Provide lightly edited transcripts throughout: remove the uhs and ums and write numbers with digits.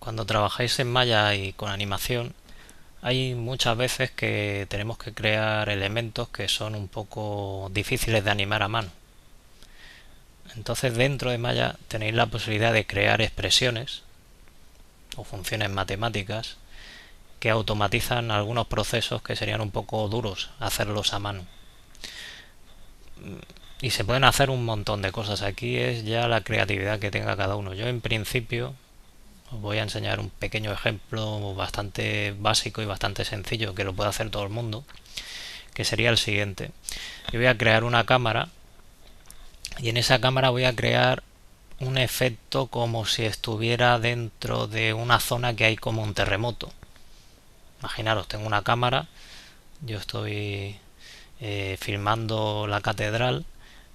Cuando trabajáis en Maya y con animación, hay muchas veces que tenemos que crear elementos que son un poco difíciles de animar a mano. Entonces dentro de Maya tenéis la posibilidad de crear expresiones o funciones matemáticas que automatizan algunos procesos que serían un poco duros hacerlos a mano. Y se pueden hacer un montón de cosas. Aquí es ya la creatividad que tenga cada uno. Yo en principio os voy a enseñar un pequeño ejemplo bastante básico y bastante sencillo que lo puede hacer todo el mundo, que sería el siguiente. Yo voy a crear una cámara y en esa cámara voy a crear un efecto como si estuviera dentro de una zona que hay como un terremoto. Imaginaros, tengo una cámara, yo estoy filmando la catedral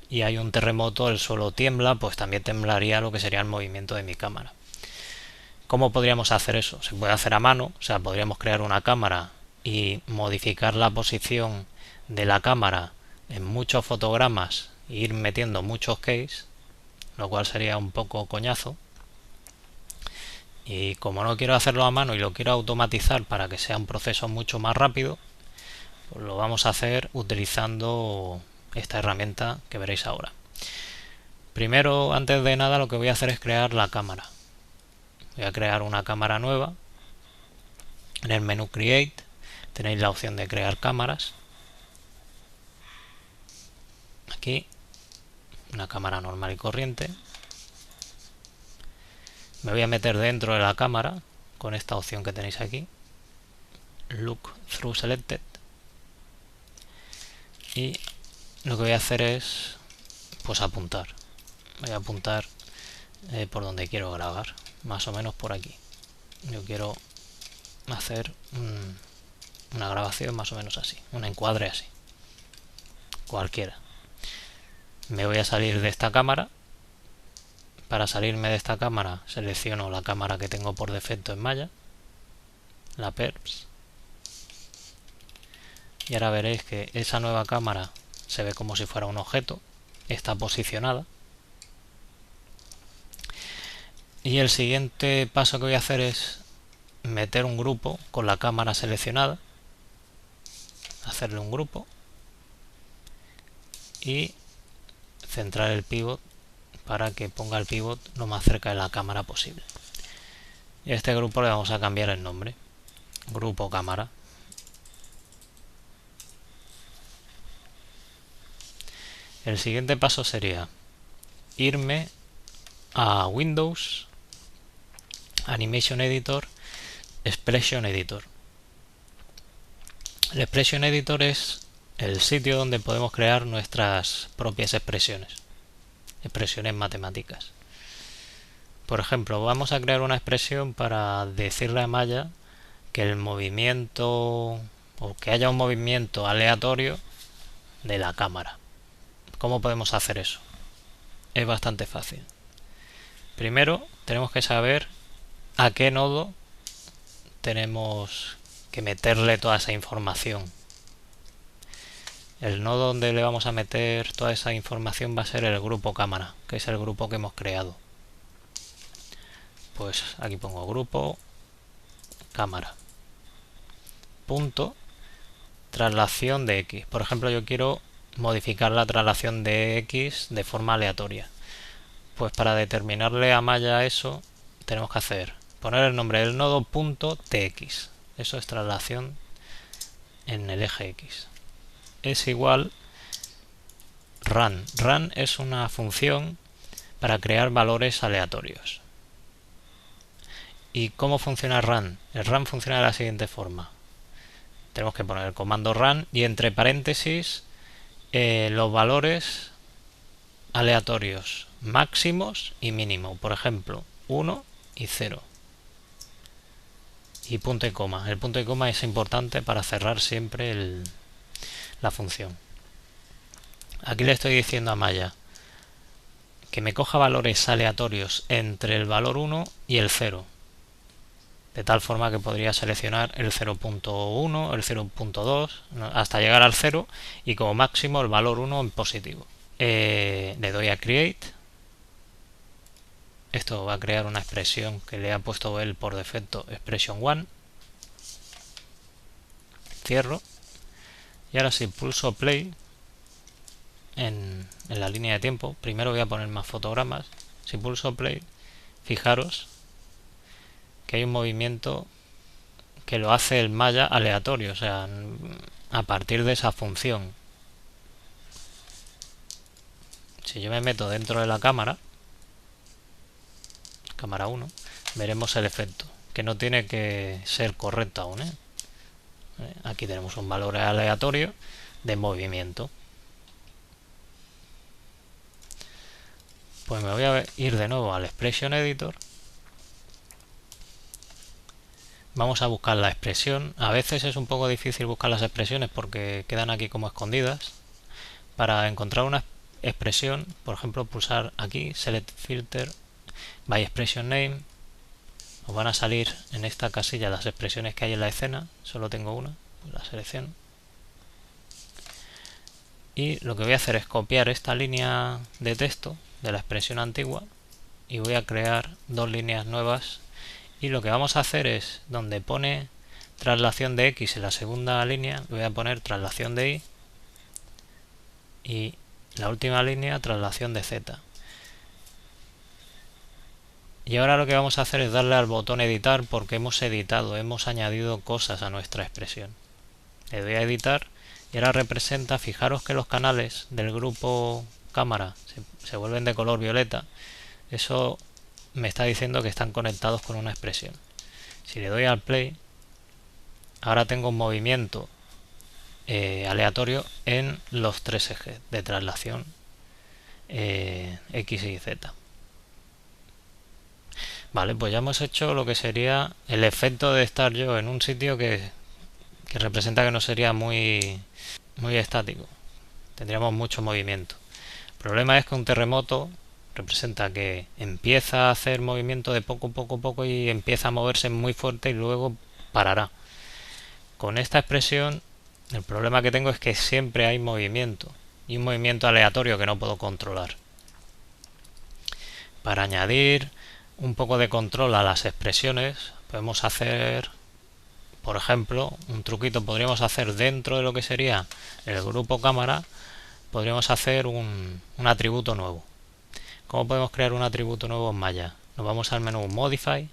y hay un terremoto, el suelo tiembla, pues también temblaría lo que sería el movimiento de mi cámara. ¿Cómo podríamos hacer eso? Se puede hacer a mano, o sea, podríamos crear una cámara y modificar la posición de la cámara en muchos fotogramas e ir metiendo muchos keys, lo cual sería un poco coñazo. Y como no quiero hacerlo a mano y lo quiero automatizar para que sea un proceso mucho más rápido, pues lo vamos a hacer utilizando esta herramienta que veréis ahora. Primero, antes de nada, lo que voy a hacer es crear la cámara. Voy a crear una cámara nueva. En el menú Create tenéis la opción de crear cámaras. Aquí, una cámara normal y corriente. Me voy a meter dentro de la cámara con esta opción que tenéis aquí. Look Through Selected. Y lo que voy a hacer es pues apuntar. Voy a apuntar por donde quiero grabar, más o menos por aquí. Yo quiero hacer una grabación más o menos así, un encuadre así, cualquiera. Me voy a salir de esta cámara. Para salirme de esta cámara selecciono la cámara que tengo por defecto en Maya, la PERPS, y ahora veréis que esa nueva cámara se ve como si fuera un objeto, está posicionada. Y el siguiente paso que voy a hacer es meter un grupo con la cámara seleccionada, hacerle un grupo y centrar el pivot para que ponga el pivot lo más cerca de la cámara posible. Y a este grupo le vamos a cambiar el nombre, grupo cámara. El siguiente paso sería irme a Windows, Animation Editor, Expression Editor. El Expression Editor es el sitio donde podemos crear nuestras propias expresiones matemáticas. Por ejemplo, vamos a crear una expresión para decirle a Maya que el movimiento o que haya un movimiento aleatorio de la cámara. ¿Cómo podemos hacer eso? Es bastante fácil. Primero tenemos que saber a qué nodo tenemos que meterle toda esa información. El nodo donde le vamos a meter toda esa información va a ser el grupo cámara, que es el grupo que hemos creado. Pues aquí pongo grupo cámara. Punto traslación de X. Por ejemplo, yo quiero modificar la traslación de X de forma aleatoria. Pues para determinarle a Maya eso, tenemos que hacer poner el nombre del nodo punto .tx. Eso es traslación en el eje X. Es igual run. Run es una función para crear valores aleatorios. ¿Y cómo funciona run? El run funciona de la siguiente forma. Tenemos que poner el comando run y entre paréntesis los valores aleatorios máximos y mínimo. Por ejemplo, 1 y 0. Y punto y coma. El punto y coma es importante para cerrar siempre la función. Aquí le estoy diciendo a Maya que me coja valores aleatorios entre el valor 1 y el 0. De tal forma que podría seleccionar el 0.1, el 0.2, hasta llegar al 0 y como máximo el valor 1 en positivo. Le doy a Create esto va a crear una expresión que le ha puesto él por defecto, expression1. Cierro. Y ahora si pulso play en la línea de tiempo, primero voy a poner más fotogramas. Si pulso play, fijaros que hay un movimiento que lo hace el Maya aleatorio, o sea, a partir de esa función. Si yo me meto dentro de la cámara 1, veremos el efecto, que no tiene que ser correcto aún, ¿eh? Aquí tenemos un valor aleatorio de movimiento. Pues me voy a ir de nuevo al Expression Editor. Vamos a buscar la expresión. A veces es un poco difícil buscar las expresiones porque quedan aquí como escondidas. Para encontrar una expresión, por ejemplo, pulsar aquí, Select Filter by Expression Name. Os van a salir en esta casilla las expresiones que hay en la escena. Solo tengo una, pues la selecciono. Y lo que voy a hacer es copiar esta línea de texto de la expresión antigua y voy a crear dos líneas nuevas. Y lo que vamos a hacer es, donde pone traslación de X en la segunda línea, voy a poner traslación de Y, y la última línea traslación de Z. Y ahora lo que vamos a hacer es darle al botón editar porque hemos editado, hemos añadido cosas a nuestra expresión. Le doy a editar y ahora representa, fijaros que los canales del grupo cámara se vuelven de color violeta. Eso me está diciendo que están conectados con una expresión. Si le doy al play, ahora tengo un movimiento aleatorio en los tres ejes de traslación X y Z. Vale, pues ya hemos hecho lo que sería el efecto de estar yo en un sitio que representa que no sería muy estático. Tendríamos mucho movimiento. El problema es que un terremoto representa que empieza a hacer movimiento de poco a poco y empieza a moverse muy fuerte y luego parará. Con esta expresión el problema que tengo es que siempre hay movimiento y un movimiento aleatorio que no puedo controlar. Para añadir un poco de control a las expresiones podemos hacer, por ejemplo, un truquito podríamos hacer dentro de lo que sería el grupo cámara, podríamos hacer un atributo nuevo. ¿Cómo podemos crear un atributo nuevo en Maya? Nos vamos al menú Modify,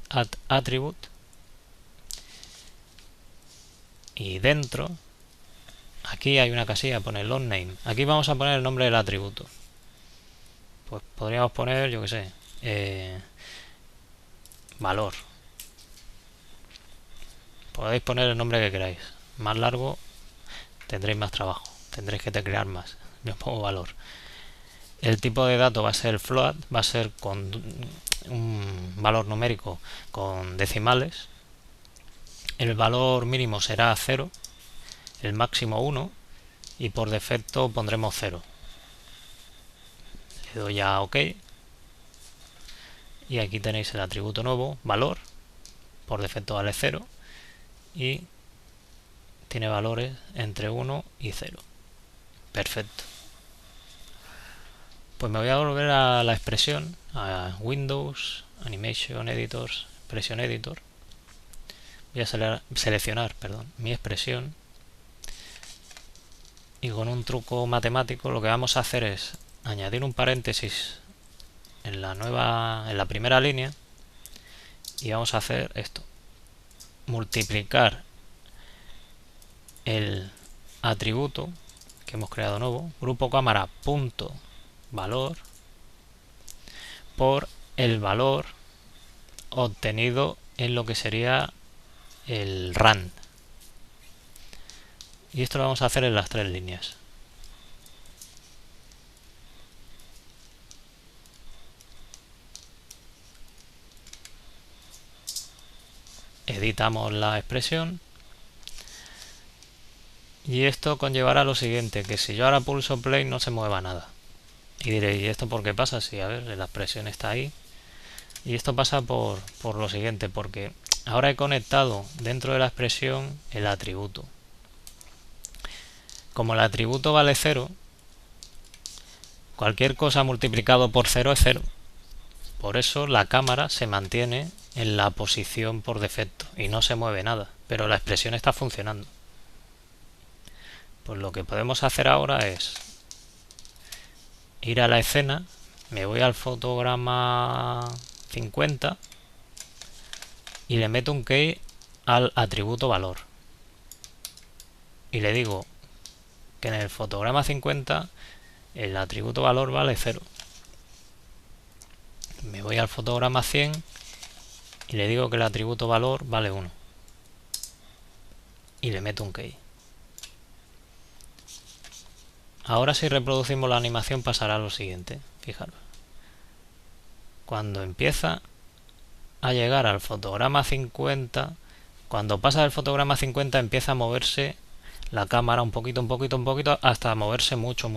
Add Attribute y dentro, aquí hay una casilla, pone Long Name. Aquí vamos a poner el nombre del atributo. Pues podríamos poner, yo que sé, valor. Podéis poner el nombre que queráis. Más largo tendréis más trabajo, tendréis que teclear más. Yo pongo valor. El tipo de dato va a ser float, va a ser con un valor numérico con decimales. El valor mínimo será 0, el máximo 1 y por defecto pondremos 0. Le doy a OK y aquí tenéis el atributo nuevo, valor, por defecto vale 0 y tiene valores entre 1 y 0. Perfecto. Pues me voy a volver a la expresión, a Windows, Animation Editors, Expression Editor. Voy a seleccionar mi expresión y con un truco matemático lo que vamos a hacer es añadir un paréntesis en la primera línea y vamos a hacer esto, multiplicar el atributo que hemos creado nuevo, grupo cámara punto valor, por el valor obtenido en lo que sería el run. Y esto lo vamos a hacer en las tres líneas. Editamos la expresión y esto conllevará lo siguiente, que si yo ahora pulso play no se mueva nada. Y diréis, ¿y esto por qué pasa? Si, a ver, la expresión está ahí. Y esto pasa por lo siguiente, porque ahora he conectado dentro de la expresión el atributo. Como el atributo vale 0, cualquier cosa multiplicado por 0 es 0. Por eso la cámara se mantiene en la posición por defecto y no se mueve nada, pero la expresión está funcionando. Pues lo que podemos hacer ahora es ir a la escena, me voy al fotograma 50 y le meto un key al atributo valor. Y le digo que en el fotograma 50 el atributo valor vale 0. Me voy al fotograma 100 y le digo que el atributo valor vale 1. Y le meto un key. Ahora si reproducimos la animación pasará lo siguiente. Fijaros. Cuando empieza a llegar al fotograma 50, cuando pasa del fotograma 50 empieza a moverse la cámara un poquito, hasta moverse mucho.